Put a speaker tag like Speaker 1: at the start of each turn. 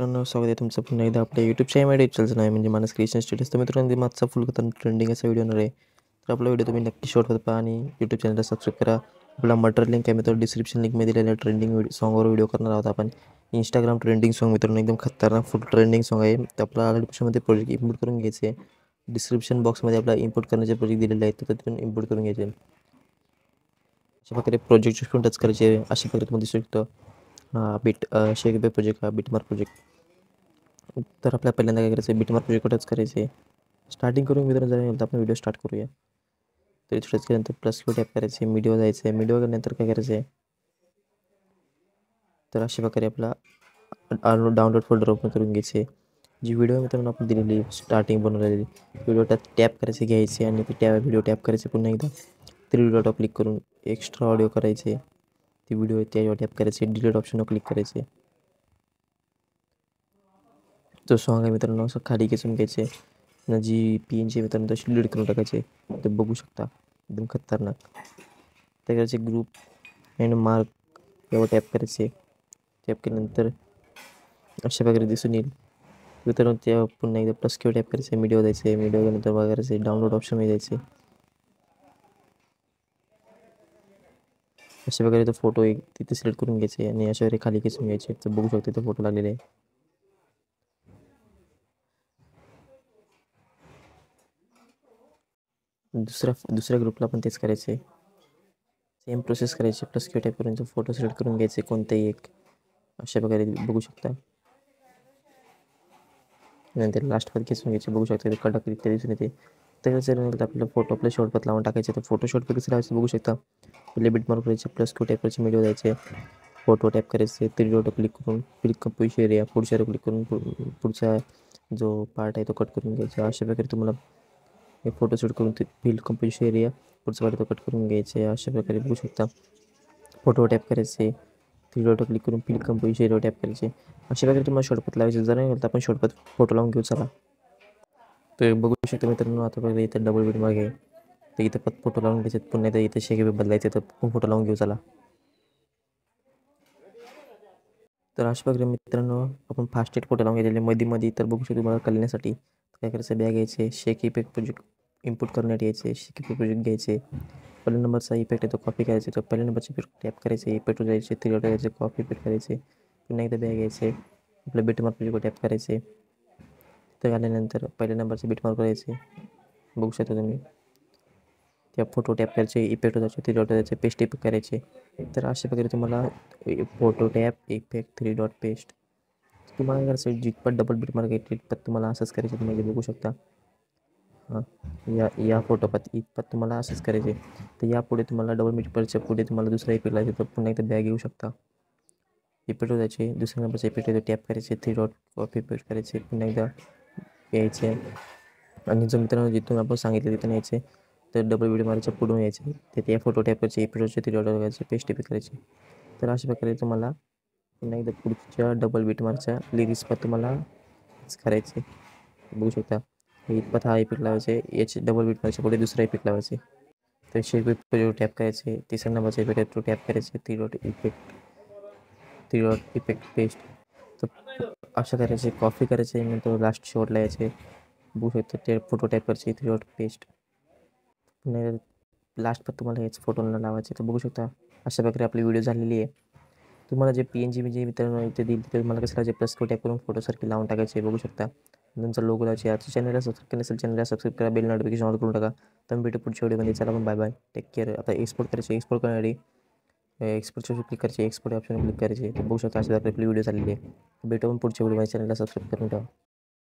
Speaker 1: मित्रांनो, स्वागत आहे तुमचं पुन्हा एकदा आपल्या यूट्यूब चॅनलचं नाव आहे म्हणजे मानस क्रिएशन स्टुडिओज. तर मित्रांनो, मागचा फुल कथा ट्रेंडिंग असा व्हिडिओ होणार आहे. तर आपला व्हिडिओ तुम्ही नक्की शॉर्ट पहा आणि यूट्यूब चॅनलला सबस्क्राईब करा. आपला मटर लिंक आहे मित्रांनो, डिस्क्रिप्शन लिंकमध्ये दिलेल्या ट्रेंडिंग सॉंगवर व्हिडिओ करणार आहोत आपण. इंस्टाग्राम ट्रेंडिंग सॉंग मित्रांनो, एकदम खतरनाक फुल ट्रेंडिंग सॉंग आहे. तर आपला ऑलरेडी प्रोजेक्ट इम्पोर्ट करून घ्यायचे आहे. डिस्क्रिप्शन बॉक्समध्ये आपला इम्पोर्ट करण्याचे प्रोजेक्ट दिलेले आहेत, तर तिथून इम्पोर्ट करून घ्यायचे. अशा प्रकारे प्रोजेक्ट टच करायचे. अशा प्रकारे तुम्हाला दिसू शकतं. शेक प्रोजेक्ट, हा बिटमार्क प्रोजेक्ट. तर आपल्या पहिल्यांदा काय करायचं आहे, बिटमार्क प्रोजेक्ट टच करायचे. स्टार्टिंग करून मित्रांनो जर आपण व्हिडिओ स्टार्ट करूया. तर इथे टच केल्यानंतर प्लसवर टॅप करायचे, मीडिया जायचं आहे. मीडिया केल्यानंतर काय करायचं आहे, तर अशा प्रकारे आपला डाउनलोड फोल्डर ओपन करून घ्यायचे. जी व्हिडिओ मित्रांनो आपण दिलेली स्टार्टिंग बनवलेली व्हिडिओ टॅप करायचे, घ्यायचे आणि ते व्हिडिओ टॅप करायचे. पुन्हा एकदा 3 डॉटवर क्लिक करून एक्स्ट्रा ऑडिओ करायचे. ती व्हिडिओ त्यावर टॅप करायचे, डिलीट ऑप्शनवर क्लिक करायचे. तो सॉन्ग आहे मित्रांनो, असं खाली खेचून घ्यायचे ना. जी PNG मित्रांनो तशी डिलीट करून टाकायचे. ते बघू शकता एकदम खतरनाक. त्या करायचे ग्रुप अँड मार्क यावर टॅप करायचे. टॅप केल्यानंतर अशा प्रकारे दिसून येईल मित्रांनो. त्या पुन्हा एकदा प्लस किंवा टॅप करायचे, मीडिया जायचे. मीडिया गेल्यानंतर बघायचे, डाउनलोड ऑप्शनमध्ये जायचे. अशा प्रकारे तो फोटो एक तिथे सिलेक्ट करून घ्यायचे आणि अशा प्रकारे खाली खेचून घ्यायचे. तर बघू शकतो तो फोटो लागलेला आहे. दुसऱ्या ग्रुपला पण तेच करायचे. सेम प्रोसेस करायची. प्लस किंवा टॅप करून तो फोटो सिलेक्ट करून घ्यायचे, कोणताही एक. अशा प्रकारे बघू शकता. नंतर लास्टमध्ये खेचून घ्यायचे. बघू शकता ते कडक रित्या दिसून येते. त्याच्यानंतर आपल्याला फोटो आपल्या शॉर्टकट लावून टाकायचे. तर फोटो शॉर्टकट कसं लावायचं बघू शकता. पहिले बिटमार्क करायचे, प्लस किंवा टॅप करायचे, मीडिया जायचे. फोटो टॅप करायचे, 3 डॉट क्लिक करून क्लिक कंपोजिशन एरिया पुढच्या क्लिक करून पुढचा जो पार्ट आहे तो कट करून घ्यायचा. अशा प्रकारे तुम्हाला हे फोटो शूट करून ते फिल कंपोजिशन एरिया पुढचा पार्ट तो कट करून घ्यायचे. अशा प्रकारे बघू शकता. फोटो टॅप करायचे, 3 डॉट क्लिक करून फिल कंपोजिशन एरिया टॅप करायचे. अशा प्रकारे तुम्हाला शॉर्टकट लावायचे. जर नाही तर आपण शॉर्टकट फोटो लावून घेऊ चला. तर बघू शकता मित्रांनो, आता बघा इथं डबल बिटमार्क आहे. तर इथं फोटो लावून घ्यायचे. पुन्हा एकदा इथं शेक बदलायचे, तर फोटो लावून घेऊ चला. तर अशा प्रकारे मित्रांनो आपण फास्टेट फोटो लावून घेतलेले मध्ये तर बघू शकतो. तुम्हाला कळण्यासाठी काय करायचं, बॅग घ्यायचे, शेक इफेक्ट प्रोजेक्ट इम्पोर्ट करण्यात यायचे. शेक इफेक्ट प्रोजेक्ट घ्यायचे. पहिल्या नंबरचा इफेक्ट आहे तो कॉपी करायचा. तर पहिल्या नंबरचे इफेक्ट टॅप करायचे, इफेक्ट जायचे, 3 डॉट जायचे, कॉपी इफेक्ट करायचे. पुन्हा एकदा बॅग घ्यायचे, आपलं बिटमार्क प्रोजेक्ट टॅप करायचे. तर आल्यानंतर पहिल्या नंबरचे बिटमार्क करायचे. बघू शकता तुम्ही. त्या फोटो टॅप करायचे, इफेक्ट जायचे, 3 डॉट जायचे, पेस्ट इफेक्ट करायचे. तर अशा प्रकारे तुम्हाला photo tap effect 3 dot paste तुम्हाला करायचं. जितपत डबल बिटमार्क आहे तितपत तुम्हाला असंच करायचं. तुम्ही बघू शकता. हां, या फोटोपत इतपत तुम्हाला असंच करायचे. तर यापुढे तुम्हाला डबल बिटमार्कच्या पुढे तुम्हाला दुसरा इफेक्ट लावायचा. तर पुन्हा एकदा बॅग येऊ शकता. इफेक्ट जायचे, दुसऱ्या नंबरचा इफेक्ट येतो टॅप करायचे, 3 डॉट कॉपी पेस्ट करायचे. पुन्हा एकदा यायचे आणि जो मित्रांनो जिथून आपण सांगितलं तिथून यायचे. तर डबल बिटमार्कच्या पुढून यायचे. ते त्या फोटो टॅप करायचे, इफेक्टचे 3 डॉट करायचे, पेस्ट इफेक्ट करायचे. तर अशा प्रकारे तुम्हाला पुन्हा एकदा पुढच्या डबल बिटमार्कच्या लिरिक्स पण तुम्हाला करायचे. बघू शकता. इतपत हा इफेक्ट लावायचे. याचे डबल बिटमार्कच्या पुढे दुसरा इफेक्ट लावायचे. तर शेक इफेक्ट टॅप करायचे, तिसऱ्या नंबरचा इफेक्ट तो टॅप करायचे, 3 डॉट इफेक्ट पेस्ट. तर अशा करायचे, कॉपी करायचे, नंतर लास्ट शेवटला यायचे. बघू शकता. ते फोटो टॅप करायचे, 3 डॉट पेस्ट. पुन्हा लास्ट पण तुम्हाला हेच फोटोला लावायचे. तर बघू शकता अशा प्रकारे आपली व्हिडिओ झालेली आहे. तुम्हाला जे PNG म्हणजे मित्रांनो इथे दिली तर मला कसं करायचे, प्लस टॅप करून फोटोसारखे लावून टाकायचे. बघू शकता. नंतर लोगो लावायचे. आता चॅनलला सबस्क्राईब केलं असेल चॅनलला सबस्क्राईब करा, बेल नोटिफिकेशन ऑन करून टाका. तर मी भेटू पुढच्या व्हिडिओमध्ये. चला पण बाय बाय, टेक केअर. आता एक्सपोर्ट करायचे. एक्सपोर्ट करण्यासाठी एक्सपोर्टच्या क्लिक करायचे, एक्सपोर्ट ऑप्शन क्लिक करायचे. तर बघू शकता अशा प्रकारे आपली व्हिडिओ झालेली आहे. भेटून पुढच्या व्हिडिओमध्ये. चॅनलला सबस्क्राईब करून ठेवा.